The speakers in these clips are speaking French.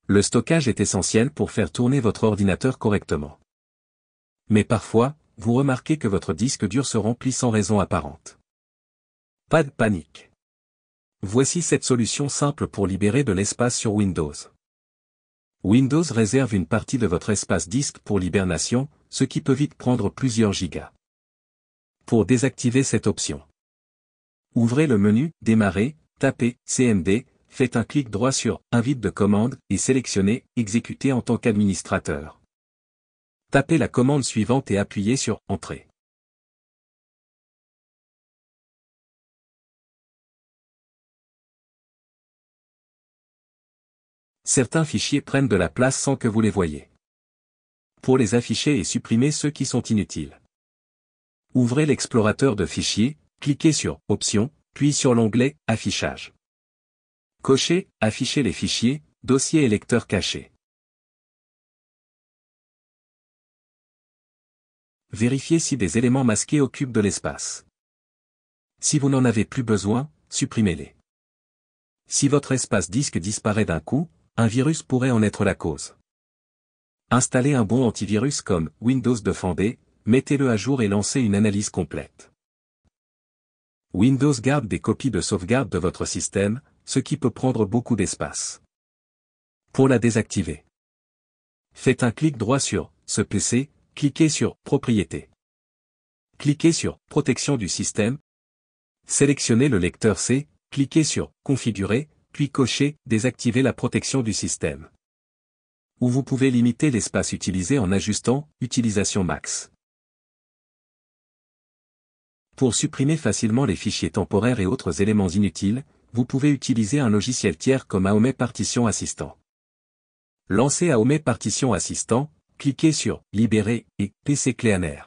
Le stockage est essentiel pour faire tourner votre ordinateur correctement. Mais parfois, vous remarquez que votre disque dur se remplit sans raison apparente. Pas de panique. Voici cette solution simple pour libérer de l'espace sur Windows. Windows réserve une partie de votre espace disque pour l'hibernation, ce qui peut vite prendre plusieurs gigas. Pour désactiver cette option, ouvrez le menu « Démarrer », tapez « CMD », faites un clic droit sur « Invite de commande » et sélectionnez « Exécuter en tant qu'administrateur ». Tapez la commande suivante et appuyez sur « Entrée ». Certains fichiers prennent de la place sans que vous les voyiez. Pour les afficher et supprimer ceux qui sont inutiles, ouvrez l'explorateur de fichiers, cliquez sur « Options », puis sur l'onglet « Affichage ». Cochez « Afficher les fichiers, dossiers et lecteurs cachés ». Vérifiez si des éléments masqués occupent de l'espace. Si vous n'en avez plus besoin, supprimez-les. Si votre espace disque disparaît d'un coup, un virus pourrait en être la cause. Installez un bon antivirus comme Windows Defender, mettez-le à jour et lancez une analyse complète. Windows garde des copies de sauvegarde de votre système, ce qui peut prendre beaucoup d'espace. Pour la désactiver, faites un clic droit sur « Ce PC », cliquez sur « Propriétés ». Cliquez sur « Protection du système ». Sélectionnez le lecteur C, cliquez sur « Configurer », puis cochez « Désactiver la protection du système ». Ou vous pouvez limiter l'espace utilisé en ajustant « Utilisation max ». Pour supprimer facilement les fichiers temporaires et autres éléments inutiles, vous pouvez utiliser un logiciel tiers comme AOME Partition Assistant. Lancez AOME Partition Assistant, cliquez sur « Libérer » et « PC Cleaner ».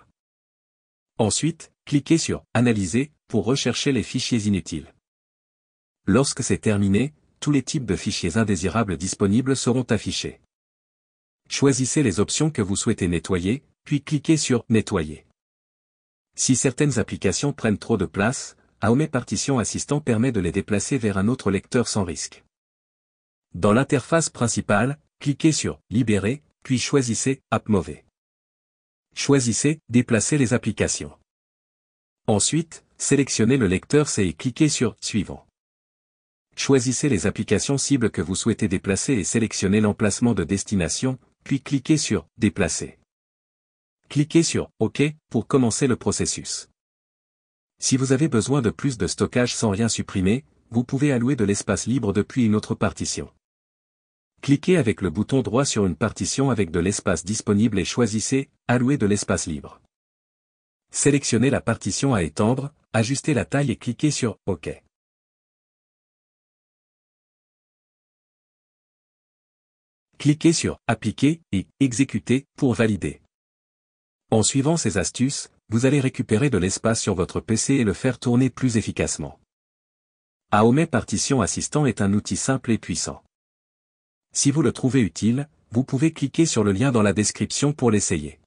Ensuite, cliquez sur « Analyser » pour rechercher les fichiers inutiles. Lorsque c'est terminé, tous les types de fichiers indésirables disponibles seront affichés. Choisissez les options que vous souhaitez nettoyer, puis cliquez sur « Nettoyer ». Si certaines applications prennent trop de place, AOME Partition Assistant permet de les déplacer vers un autre lecteur sans risque. Dans l'interface principale, cliquez sur « Libérer », puis choisissez « AppMove ». Choisissez « Déplacer les applications ». Ensuite, sélectionnez le lecteur C et cliquez sur « Suivant ». Choisissez les applications cibles que vous souhaitez déplacer et sélectionnez l'emplacement de destination, puis cliquez sur « Déplacer ». Cliquez sur « OK » pour commencer le processus. Si vous avez besoin de plus de stockage sans rien supprimer, vous pouvez allouer de l'espace libre depuis une autre partition. Cliquez avec le bouton droit sur une partition avec de l'espace disponible et choisissez « Allouer de l'espace libre ». Sélectionnez la partition à étendre, ajustez la taille et cliquez sur « OK ». Cliquez sur « Appliquer » et « Exécuter » pour valider. En suivant ces astuces, vous allez récupérer de l'espace sur votre PC et le faire tourner plus efficacement. AOME Partition Assistant est un outil simple et puissant. Si vous le trouvez utile, vous pouvez cliquer sur le lien dans la description pour l'essayer.